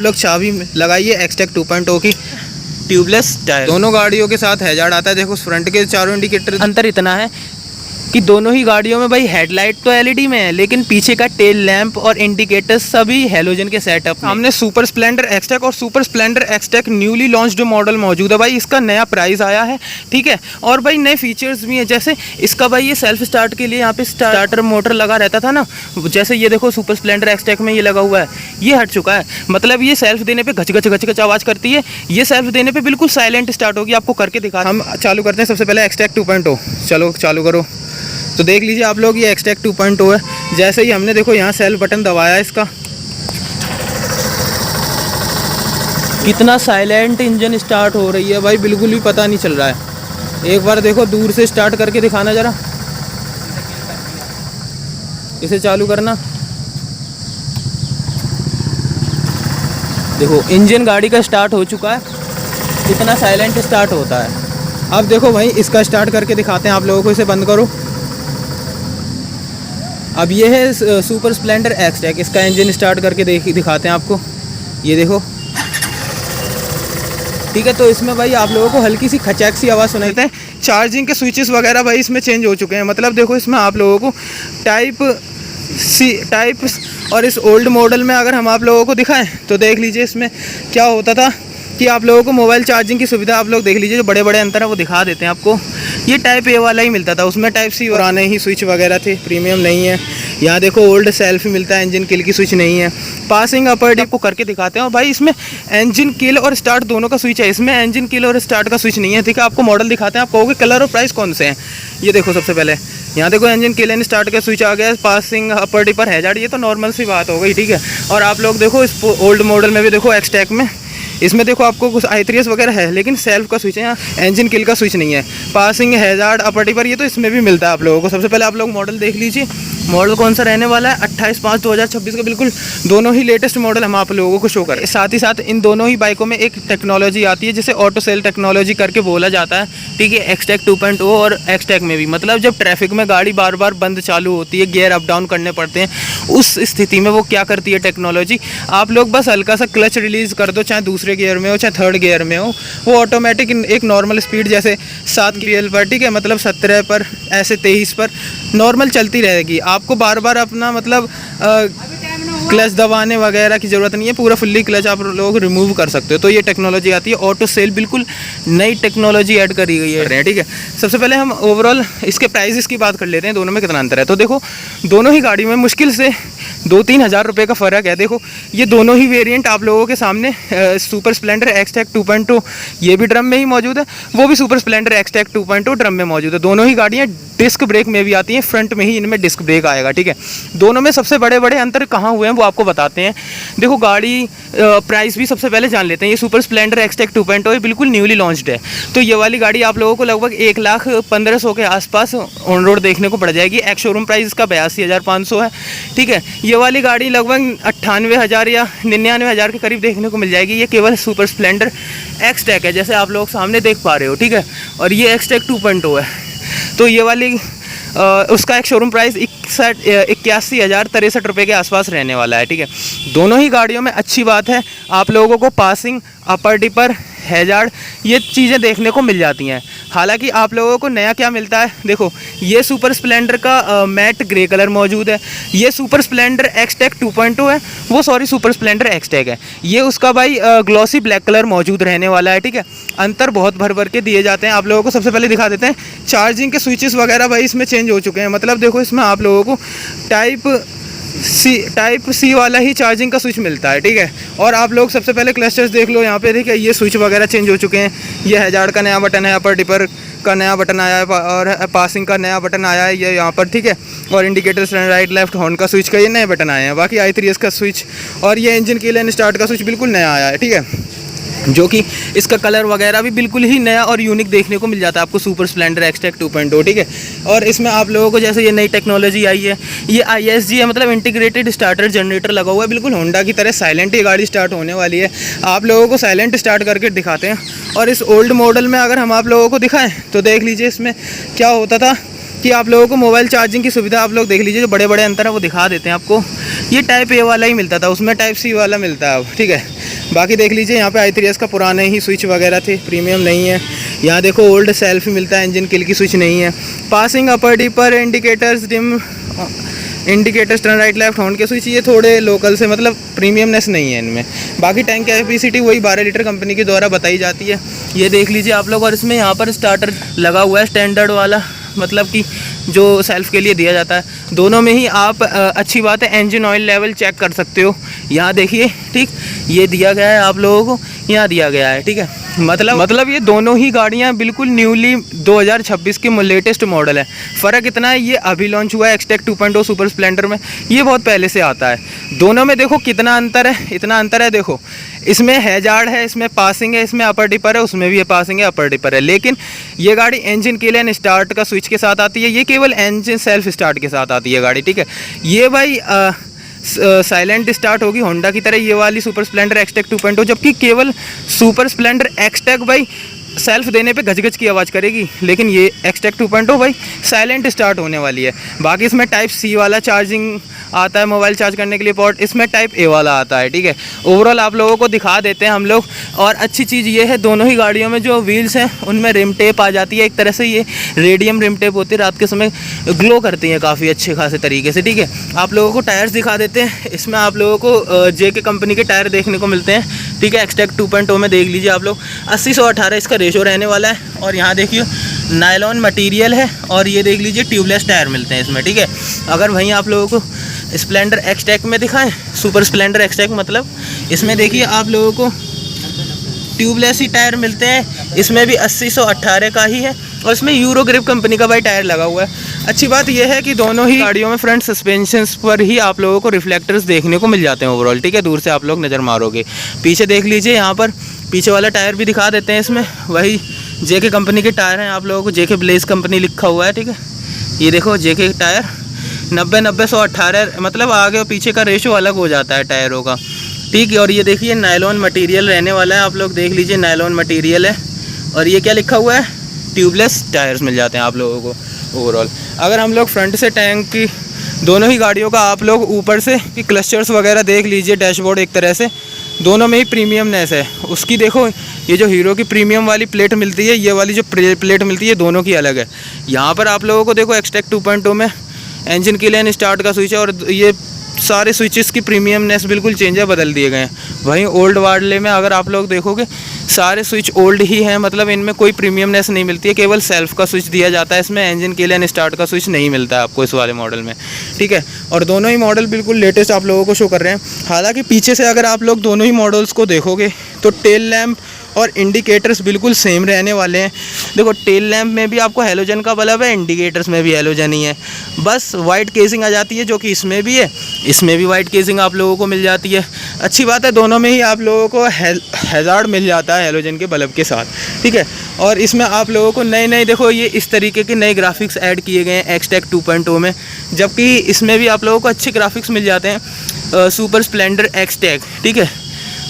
लोग चाबी लगाइए एक्सटेक 2.0 की ट्यूबलेस टायर। दोनों गाड़ियों के साथ हैजार्ड आता है। देखो फ्रंट के चारों इंडिकेटर, अंतर इतना है कि दोनों ही गाड़ियों में भाई हेडलाइट तो एलईडी में है, लेकिन पीछे का टेल लैंप और इंडिकेटर्स सभी हेलोजन के सेटअप में। हमने सुपर स्प्लेंडर एक्सटेक और super Splendor XTEC newly launched model मौजूद है भाई। इसका नया प्राइस आया है, ठीक है, और भाई नए फीचर्स भी हैं। जैसे इसका भाई ये सेल्फ स्टार्ट के लिए यहाँ पे स्टार्टर मोटर लगा रहता था ना, जैसे ये देखो सुपर स्प्लेंडर एक्सटेक में ये लगा हुआ है, ये हट चुका है। मतलब ये सेल्फ देने पे घच घच घच घच आवाज़ करती है, ये सेल्फ देने पे बिल्कुल साइलेंट स्टार्ट होगी। आपको करके दिखा, हम चालू करते हैं सबसे पहले एक्सटेक 2.0। चलो चालू करो। तो देख लीजिए आप लोग, ये एक्सटेक 2.0 है। जैसे ही हमने देखो यहाँ सेल्फ बटन दबाया इसका, कितना साइलेंट इंजन स्टार्ट हो रही है भाई, बिल्कुल भी पता नहीं चल रहा है। एक बार देखो दूर से स्टार्ट करके दिखाना ज़रा, इसे चालू करना। देखो इंजन गाड़ी का स्टार्ट हो चुका है, कितना साइलेंट स्टार्ट होता है। अब देखो भाई इसका स्टार्ट करके दिखाते हैं आप लोगों को। इसे बंद करो। अब ये है सुपर स्प्लेंडर एक्सटेक, इसका इंजन स्टार्ट करके दिखाते हैं आपको। ये देखो, ठीक है। तो इसमें भाई आप लोगों को हल्की सी खचैक सी आवाज़ सुनाई देते हैं। चार्जिंग के स्विचेस वगैरह भाई इसमें चेंज हो चुके हैं। मतलब देखो इसमें आप लोगों को टाइप और इस ओल्ड मॉडल में अगर हम आप लोगों को दिखाएं तो देख लीजिए इसमें क्या होता था कि आप लोगों को मोबाइल चार्जिंग की सुविधा, आप लोग देख लीजिए जो बड़े बड़े अंतर है वो दिखा देते हैं आपको। ये टाइप ए वाला ही मिलता था, उसमें टाइप सी और आने ही स्विच वगैरह थे, प्रीमियम नहीं है। यहाँ देखो ओल्ड सेल्फ मिलता है, इंजन किल की स्विच नहीं है। पासिंग अपर डिप को करके दिखाते हैं। और भाई इसमें इंजन किल और स्टार्ट दोनों का स्विच है, इसमें इंजन किल और स्टार्ट का स्विच नहीं है, ठीक है। आपको मॉडल दिखाते हैं, आप कहोगे कलर और प्राइस कौन से हैं। ये देखो सबसे पहले यहाँ देखो इंजन किल एंड स्टार्ट का स्विच आ गया, पासिंग अपर डिपर हैजार्ड, ये तो नॉर्मल सी बात हो गई, ठीक है। और आप लोग देखो इस ओल्ड मॉडल में भी देखो एक्सटेक में, इसमें देखो आपको कुछ I3S वगैरह है, लेकिन सेल्फ का स्विच है, यहाँ इंजन किल का स्विच नहीं है। पासिंग हैजार्ड अपर डिपर ये तो इसमें भी मिलता है आप लोगों को। सबसे पहले आप लोग मॉडल देख लीजिए, मॉडल कौन सा रहने वाला है 28/5/2026 का, बिल्कुल दोनों ही लेटेस्ट मॉडल हम आप लोगों को शो करें। साथ ही साथ इन दोनों ही बाइकों में एक टेक्नोलॉजी आती है जिसे ऑटो सेल टेक्नोलॉजी करके बोला जाता है, ठीक है। एक्सटेक 2.0 और एक्सटेक में भी, मतलब जब ट्रैफिक में गाड़ी बार बार बंद चालू होती है, गियर अप डाउन करने पड़ते हैं, उस स्थिति में वो क्या करती है टेक्नोलॉजी, आप लोग बस हल्का सा क्लच रिलीज़ कर दो, चाहे दूसरे गियर में हो चाहे थर्ड गियर में हो, वो ऑटोमेटिक एक नॉर्मल स्पीड जैसे 7 kph पर, ठीक है, मतलब 17 पर, ऐसे 23 पर नॉर्मल चलती रहेगी। आपको बार बार अपना मतलब क्लच दबाने वगैरह की ज़रूरत नहीं है, पूरा फुल्ली क्लच आप लोग रिमूव कर सकते हो। तो ये टेक्नोलॉजी आती है ऑटो सेल, बिल्कुल नई टेक्नोलॉजी ऐड करी गई है, ठीक है। सबसे पहले हम ओवरऑल इसके प्राइसेस की बात कर लेते हैं, दोनों में कितना अंतर है। तो देखो दोनों ही गाड़ी में मुश्किल से 2-3 हज़ार रुपये का फ़र्क है। देखो ये दोनों ही वेरिएंट आप लोगों के सामने, सुपर स्प्लेंडर एक्सटेक 2.0 ये भी ड्रम में ही मौजूद है, वो भी सुपर स्प्लेंडर एक्सटेक 2.0 ड्रम में मौजूद है। दोनों ही गाड़ियाँ डिस्क ब्रेक में भी आती हैं, फ्रंट में ही इनमें डिस्क ब्रेक आएगा, ठीक है। दोनों में सबसे बड़े बड़े अंतर कहाँ हुए हैं वो आपको बताते हैं। देखो गाड़ी प्राइस भी सबसे पहले जान लेते हैं। ये सुपर स्प्लेंडर एक्सटेक 2.0 ये बिल्कुल न्यूली लॉन्च्ड है, तो ये वाली गाड़ी आप लोगों को लगभग 1,15,000 के आसपास ऑन रोड देखने को पड़ जाएगी। एक्स शोरूम प्राइस इसका 82,500 है, ठीक है। ये वाली गाड़ी लगभग 98,000 या 99,000 के करीब देखने को मिल जाएगी। ये केवल सुपर स्प्लेंडर एक्सटेक है, जैसे आप लोग सामने देख पा रहे हो, ठीक है। और ये एक्सटेक 2.0 है, तो ये वाली उसका एक शोरूम प्राइस 81,063 रुपये के आसपास रहने वाला है, ठीक है। दोनों ही गाड़ियों में अच्छी बात है आप लोगों को पासिंग अपर डिपर हैजार्ड ये चीज़ें देखने को मिल जाती हैं। हालांकि आप लोगों को नया क्या मिलता है, देखो ये सुपर स्प्लेंडर का मैट ग्रे कलर मौजूद है, ये सुपर स्प्लेंडर एक्सटेक 2.0 है, वो सॉरी सुपर स्प्लेंडर एक्सटेक है, ये उसका भाई ग्लॉसी ब्लैक कलर मौजूद रहने वाला है, ठीक है। अंतर बहुत भर भर के दिए जाते हैं। आप लोगों को सबसे पहले दिखा देते हैं, चार्जिंग के स्विचेस वगैरह भाई इसमें चेंज हो चुके हैं। मतलब देखो इसमें आप लोगों को टाइप सी वाला ही चार्जिंग का स्विच मिलता है, ठीक है। और आप लोग सबसे पहले क्लस्टर्स देख लो यहाँ पे, देखिए ये स्विच वगैरह चेंज हो चुके हैं। ये हैजार्ड का नया बटन है, अपर डिपर का नया बटन आया है और पासिंग का नया बटन आया है ये यहाँ पर, ठीक है। और इंडिकेटर्स राइट लेफ्ट हॉर्न का स्विच का ये नए बटन आए हैं। बाकी I3S का स्विच और ये इंजन किल एंड स्टार्ट का स्विच बिल्कुल नया आया है, ठीक है। जो कि इसका कलर वगैरह भी बिल्कुल ही नया और यूनिक देखने को मिल जाता है आपको सुपर स्प्लेंडर एक्सटेक 2.0, ठीक है। और इसमें आप लोगों को जैसे ये नई टेक्नोलॉजी आई है, ये ISG है, मतलब इंटीग्रेटेड स्टार्टर जनरेटर लगा हुआ है, बिल्कुल होंडा की तरह साइलेंट ये गाड़ी स्टार्ट होने वाली है। आप लोगों को साइलेंट स्टार्ट करके दिखाते हैं। और इस ओल्ड मॉडल में अगर हम आप लोगों को दिखाएं तो देख लीजिए इसमें क्या होता था कि आप लोगों को मोबाइल चार्जिंग की सुविधा आप लोग देख लीजिए, जो बड़े बड़े अंतर है वो दिखा देते हैं आपको। ये टाइप ए वाला ही मिलता था, उसमें टाइप सी वाला मिलता है अब, ठीक है। बाकी देख लीजिए यहाँ पे i3s का पुराने ही स्विच वगैरह थे, प्रीमियम नहीं है। यहाँ देखो ओल्ड सेल्फ मिलता है, इंजन किल की स्विच नहीं है। Passing, upper dipper, indicators, dim indicators, turn right left, horn के स्विच, ये थोड़े लोकल से मतलब प्रीमियमनेस नहीं है इनमें। बाकी टैंक कैपेसिटी वही 12 लीटर कंपनी के द्वारा बताई जाती है, ये देख लीजिए आप लोग। और इसमें यहाँ पर स्टार्टर लगा हुआ है स्टैंडर्ड वाला, मतलब कि जो सेल्फ के लिए दिया जाता है। दोनों में ही आप अच्छी बात है इंजन ऑयल लेवल चेक कर सकते हो, यहाँ देखिए, ठीक, ये दिया गया है आप लोगों को, यहाँ दिया गया है, ठीक है। मतलब ये दोनों ही गाड़ियाँ बिल्कुल न्यूली 2026 के लेटेस्ट मॉडल है। फ़र्क इतना है, ये अभी लॉन्च हुआ है एक्सटेक 2.0 सुपर स्प्लेंडर में, ये बहुत पहले से आता है। दोनों में देखो कितना अंतर है, इतना अंतर है। देखो इसमें हैजार्ड है, इसमें पासिंग है, इसमें अपर डिपर है, उसमें भी ये पासिंग है, अपर डिपर है। लेकिन ये गाड़ी इंजन के लिए स्टार्ट का स्विच के साथ आती है, ये केवल इंजन सेल्फ स्टार्ट के साथ आती है गाड़ी, ठीक है। ये भाई साइलेंट स्टार्ट होगी होंडा की तरह, ये वाली सुपर स्प्लेंडर एक्सटेक 2.0, जबकि केवल सुपर स्प्लेंडर एक्सटेक भाई सेल्फ देने पे गजगज की आवाज़ करेगी, लेकिन ये एक्सटेक 2.0 भाई साइलेंट स्टार्ट होने वाली है। बाकी इसमें टाइप सी वाला चार्जिंग आता है, मोबाइल चार्ज करने के लिए पोर्ट, इसमें टाइप ए वाला आता है, ठीक है। ओवरऑल आप लोगों को दिखा देते हैं हम लोग। और अच्छी चीज़ ये है, दोनों ही गाड़ियों में जो व्हील्स हैं उनमें रिम टेप आ जाती है, एक तरह से ये रेडियम रिम टेप होती है, रात के समय ग्लो करती हैं काफ़ी अच्छे खासे तरीके से, ठीक है। आप लोगों को टायर्स दिखा देते हैं, इसमें आप लोगों को JK कंपनी के टायर देखने को मिलते हैं, ठीक है। एक्सटेक 2.0 में देख लीजिए आप लोग 80-118 इसका रेशो रहने वाला है। और यहाँ देखिए नायलॉन मटेरियल है, और ये देख लीजिए ट्यूबलेस टायर मिलते हैं इसमें, ठीक है। अगर वहीं आप लोगों को स्प्लेंडर एक्सटेक में दिखाएं, सुपर स्प्लेंडर एक्सटेक, मतलब इसमें देखिए आप लोगों को ट्यूबलेस ही टायर मिलते हैं, इसमें भी 80-118 का ही है, और इसमें यूरो ग्रिप कंपनी का भाई टायर लगा हुआ है। अच्छी बात यह है कि दोनों ही गाड़ियों में फ्रंट सस्पेंशंस पर ही आप लोगों को रिफ्लेक्टर्स देखने को मिल जाते हैं ओवरऑल, ठीक है। दूर से आप लोग नज़र मारोगे, पीछे देख लीजिए, यहाँ पर पीछे वाला टायर भी दिखा देते हैं, इसमें वही JK कंपनी के टायर हैं, आप लोगों को JK ब्लेज कंपनी लिखा हुआ है, ठीक है। ये देखो JK टायर 90-90-118, मतलब आगे और पीछे का रेशो अलग हो जाता है टायरों का, ठीक है। और ये देखिए नायलॉन मटेरियल रहने वाला है, आप लोग देख लीजिए नायलॉन मटेरियल है। और ये क्या लिखा हुआ है, ट्यूबलेस टायर्स मिल जाते हैं आप लोगों को ओवरऑल। अगर हम लोग फ्रंट से टैंक की दोनों ही गाड़ियों का आप लोग ऊपर से कि क्लस्टर्स वगैरह देख लीजिए, डैशबोर्ड एक तरह से दोनों में ही प्रीमियमनेस है उसकी। देखो ये जो हीरो की प्रीमियम वाली प्लेट मिलती है, ये वाली जो प्लेट मिलती है, दोनों की अलग है। यहाँ पर आप लोगों को देखो एक्सटेक 2.0 में इंजन के लिए स्टार्ट का स्विच है, और ये सारे स्विचेस की प्रीमियमनेस बिल्कुल चेंज है, बदल दिए गए हैं। वहीं ओल्ड वाले में अगर आप लोग देखोगे सारे स्विच ओल्ड ही हैं, मतलब इनमें कोई प्रीमियमनेस नहीं मिलती है, केवल सेल्फ का स्विच दिया जाता है, इसमें इंजन के लिए स्टार्ट का स्विच नहीं मिलता है आपको इस वाले मॉडल में, ठीक है। और दोनों ही मॉडल बिल्कुल लेटेस्ट आप लोगों को शो कर रहे हैं। हालांकि पीछे से अगर आप लोग दोनों ही मॉडल्स को देखोगे तो टेल लैम्प और इंडिकेटर्स बिल्कुल सेम रहने वाले हैं। देखो टेल लैम्प में भी आपको हेलोजन का बल्ब है, इंडिकेटर्स में भी हेलोजन ही है, बस वाइट केसिंग आ जाती है, जो कि इसमें भी है, इसमें भी वाइट केसिंग आप लोगों को मिल जाती है। अच्छी बात है, दोनों में ही आप लोगों को हैजार्ड मिल जाता है हेलोजन के बल्ब के साथ, ठीक है। और इसमें आप लोगों को नए देखो ये इस तरीके के नए ग्राफिक्स ऐड किए गए हैं एक्सटेक 2.0 में, जबकि इसमें भी आप लोगों को अच्छे ग्राफिक्स मिल जाते हैं सुपर स्प्लेंडर एक्सटेक, ठीक है,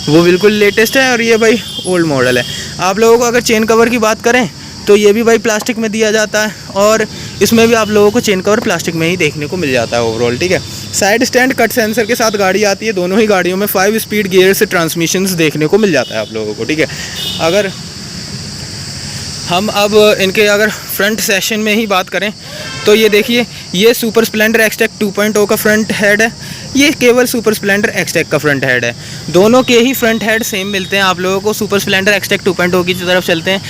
वो बिल्कुल लेटेस्ट है। और ये भाई ओल्ड मॉडल है। आप लोगों को अगर चेन कवर की बात करें तो ये भी भाई प्लास्टिक में दिया जाता है, और इसमें भी आप लोगों को चेन कवर प्लास्टिक में ही देखने को मिल जाता है ओवरऑल, ठीक है। साइड स्टैंड कट सेंसर के साथ गाड़ी आती है, दोनों ही गाड़ियों में 5 स्पीड गियर से ट्रांसमिशंस देखने को मिल जाता है आप लोगों को, ठीक है। अगर हम अब इनके अगर फ्रंट सेक्शन में ही बात करें तो ये देखिए, ये सुपर स्प्लेंडर एक्सटेक 2.0 का फ्रंट हेड है, ये केवल सुपर स्प्लेंडर एक्सटेक का फ्रंट हेड है। दोनों के ही फ्रंट हेड सेम मिलते हैं आप लोगों को। सुपर स्प्लेंडर एक्सटेक 2.0 की तरफ चलते हैं।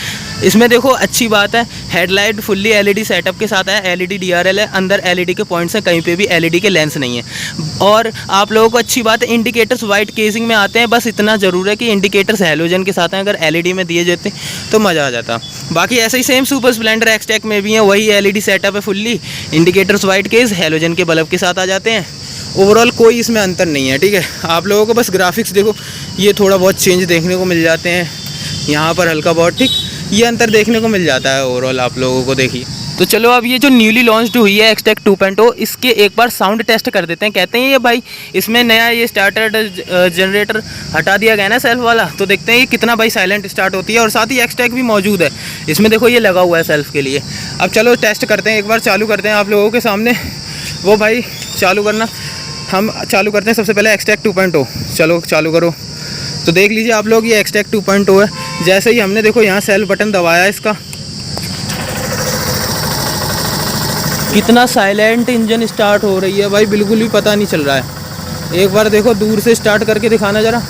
इसमें देखो अच्छी बात है, हेडलाइट फुल्ली LED सेटअप के साथ है, LED DRL है, अंदर LED के पॉइंट्स हैं, कहीं पे भी LED के लेंस नहीं है। और आप लोगों को अच्छी बात है, इंडिकेटर्स वाइट केसिंग में आते हैं, बस इतना ज़रूर है कि इंडिकेटर्स हेलोजन के साथ हैं, अगर LED में दिए जाते तो मज़ा आ जाता। बाकी ऐसे ही सेम सुपर स्प्लेंडर एक्सटेक में भी है, वही LED सेटअप है fully, indicators white case, halogen के बल्ब के साथ आ जाते हैं। ओवरऑल कोई इसमें अंतर नहीं है, ठीक है। आप लोगों को बस ग्राफिक्स देखो, ये थोड़ा बहुत चेंज देखने को मिल जाते हैं, यहाँ पर हल्का बहुत, ठीक, ये अंतर देखने को मिल जाता है ओवरऑल आप लोगों को। देखिए तो चलो अब ये जो न्यूली लॉन्च्ड हुई है एक्सटेक 2.0, इसके एक बार साउंड टेस्ट कर देते हैं। कहते हैं ये भाई इसमें नया ये स्टार्टर जनरेटर हटा दिया गया ना सेल्फ वाला, तो देखते हैं ये कितना भाई साइलेंट स्टार्ट होती है। और साथ ही एक्सटेक भी मौजूद है इसमें, देखो ये लगा हुआ है सेल्फ के लिए। अब चलो टेस्ट करते हैं, एक बार चालू करते हैं आप लोगों के सामने। वो भाई चालू करना, हम चालू करते हैं सबसे पहले एक्सटेक 2.0। चलो चालू करो। तो देख लीजिए आप लोग, ये एक्सटेक 2.0 है। जैसे ही हमने देखो यहाँ सेल्फ बटन दबाया इसका, कितना साइलेंट इंजन स्टार्ट हो रही है भाई, बिल्कुल भी पता नहीं चल रहा है। एक बार देखो दूर से स्टार्ट करके दिखाना ज़रा,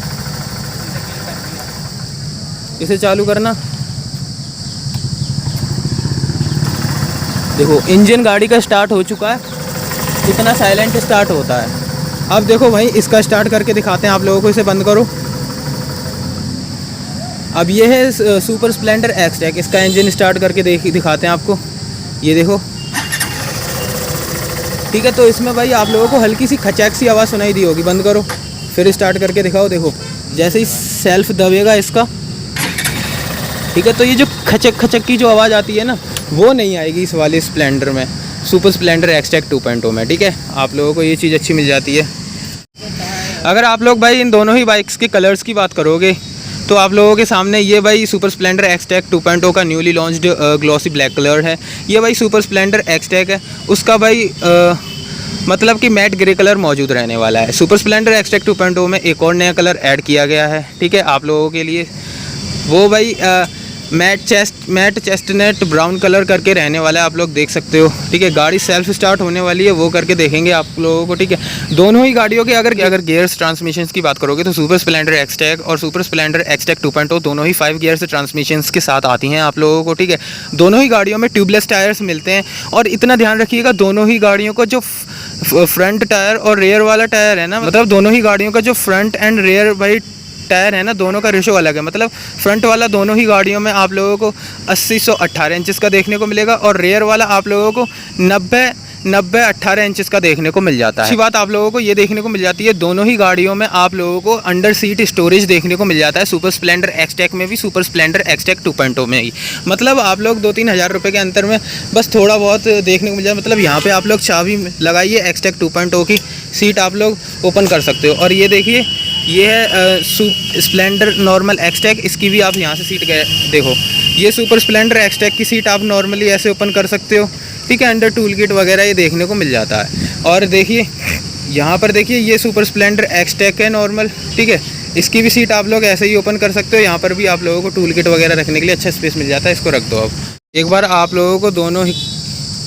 इसे चालू करना। देखो इंजन गाड़ी का स्टार्ट हो चुका है, कितना साइलेंट स्टार्ट होता है। अब देखो भाई इसका स्टार्ट करके दिखाते हैं आप लोगों को, इसे बंद करो। अब ये है सुपर स्प्लेंडर एक्सटेक, इसका इंजन स्टार्ट करके दिखाते हैं आपको। ये देखो, ठीक है। तो इसमें भाई आप लोगों को हल्की सी खचैक सी आवाज़ सुनाई दी होगी। बंद करो, फिर स्टार्ट करके दिखाओ। देखो जैसे ही सेल्फ दबेगा इसका, ठीक है, तो ये जो खचक खचक की जो आवाज़ आती है ना, वो नहीं आएगी इस वाले स्प्लेंडर में, सुपर स्प्लेंडर एक्सटेक 2.0 में। ठीक है, आप लोगों को ये चीज़ अच्छी मिल जाती है। अगर आप लोग भाई इन दोनों ही बाइक्स के कलर्स की बात करोगे तो आप लोगों के सामने ये भाई सुपर स्प्लेंडर एक्सटेक 2.0 का newly launched glossy black colour है। ये भाई सुपर स्प्लेंडर एक्सटेक है, उसका भाई मतलब कि मैट ग्रे कलर मौजूद रहने वाला है। सुपर स्प्लेंडर एक्सटेक 2.0 में एक और नया कलर ऐड किया गया है, ठीक है, आप लोगों के लिए। वो भाई मैट चेस्टनट ब्राउन कलर करके रहने वाला है, आप लोग देख सकते हो। ठीक है, गाड़ी सेल्फ स्टार्ट होने वाली है, वो करके देखेंगे आप लोगों को। ठीक है, दोनों ही गाड़ियों के अगर गियर्स ट्रांसमिशंस की बात करोगे तो सुपर स्प्लेंडर एक्सटेक और सुपर स्प्लेंडर एक्सटेक 2.0 दोनों ही 5 गियर्स ट्रांसमिशंस के साथ आती हैं आप लोगों को। ठीक है, दोनों ही गाड़ियों में ट्यूबलेस टायर्स मिलते हैं। और इतना ध्यान रखिएगा, दोनों ही गाड़ियों को जो फ्रंट टायर और रेयर वाला टायर है ना, मतलब दोनों ही गाड़ियों का जो फ्रंट एंड रेयर भाई टायर है ना, दोनों का रेशो अलग है। मतलब फ्रंट वाला दोनों ही गाड़ियों में आप लोगों को 80-118 इंचेस का देखने को मिलेगा और रेयर वाला आप लोगों को 90-18 इंचेस का देखने को मिल जाता है। अच्छी बात आप लोगों को ये देखने को मिल जाती है, दोनों ही गाड़ियों में आप लोगों को अंडर सीट स्टोरेज देखने को मिल जाता है। सुपर स्प्लेंडर एक्सटेक में भी, सुपर स्प्लेंडर एक्सटेक 2.0 में ही। मतलब आप लोग 2-3 हज़ार रुपये के अंतर में बस थोड़ा बहुत देखने को मिल जाए। मतलब यहाँ पे आप लोग चाबी लगाइए, एक्सटेक 2.0 की सीट आप लोग ओपन कर सकते हो। और ये देखिए, ये है स्प्लेंडर नॉर्मल एक्सटेक, इसकी भी आप यहाँ से सीट देखो। ये सुपर स्प्लेंडर एक्सटेक की सीट आप नॉर्मली ऐसे ओपन कर सकते हो। ठीक है, अंडर टूल किट वगैरह ये देखने को मिल जाता है। और देखिए यहाँ पर देखिए, ये सुपर स्प्लेंडर एक्सटेक है नॉर्मल। ठीक है, इसकी भी सीट आप लोग ऐसे ही ओपन कर सकते हो। यहाँ पर भी आप लोगों को टूल किट वगैरह रखने के लिए अच्छा स्पेस मिल जाता है, इसको रख दो। अब एक बार आप लोगों को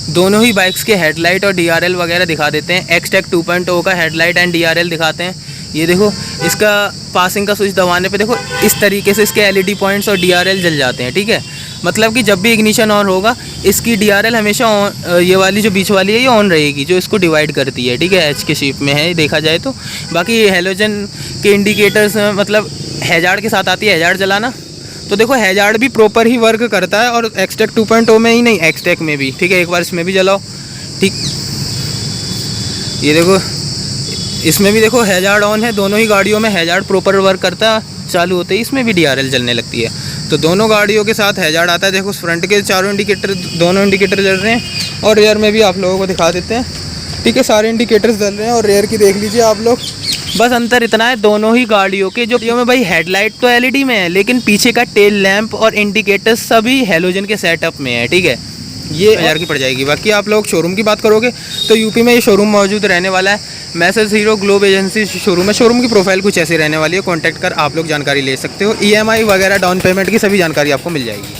दोनों ही बाइक्स के हेडलाइट और DRL वगैरह दिखा देते हैं। एक्सटेक 2.0 का हेडलाइट एंड DRL दिखाते हैं। ये देखो, इसका पासिंग का स्विच दबाने पे देखो इस तरीके से इसके LED पॉइंट्स और DRL जल जाते हैं। ठीक है, मतलब कि जब भी इग्निशन ऑन होगा इसकी DRL हमेशा ऑन, ये वाली जो बीच वाली है ये ऑन रहेगी, जो इसको डिवाइड करती है। ठीक है, H के शेप में है देखा जाए तो। बाकी हेलोजन के इंडिकेटर्स मतलब हैजार्ड के साथ आती है, हैजार्ड जलाना। तो देखो हैजार्ड भी प्रॉपर ही वर्क करता है, और एक्सटेक 2.0 में ही नहीं, एक्सटेक में भी। ठीक है, एक बार इसमें भी जलाओ। ठीक, ये देखो इसमें भी देखो हैजार्ड ऑन है, दोनों ही गाड़ियों में हैजार्ड प्रॉपर वर्क करता है। चालू होते ही इसमें भी DRL जलने लगती है। तो दोनों गाड़ियों के साथ हैजार्ड आता है। देखो फ्रंट के चारों इंडिकेटर, दोनों इंडिकेटर जल रहे हैं, और रेयर में भी आप लोगों को दिखा देते हैं। ठीक है, सारे इंडिकेटर्स जल रहे हैं, और रेयर की देख लीजिए आप लोग। बस अंतर इतना है दोनों ही गाड़ियों के जो में भाई हेडलाइट तो LED में है, लेकिन पीछे का टेल लैंप और इंडिकेटर्स सभी हेलोजन के सेटअप में है। ठीक है, ये 1000 की पड़ जाएगी। बाकी आप लोग शोरूम की बात करोगे तो यूपी में ये शोरूम मौजूद रहने वाला है। Message hero globe agency showroom है। शोरूम की प्रोफाइल कुछ ऐसी रहने वाली है, कॉन्टैक्ट कर आप लोग जानकारी ले सकते हो। EMI वगैरह डाउन पेमेंट की सभी जानकारी आपको मिल जाएगी।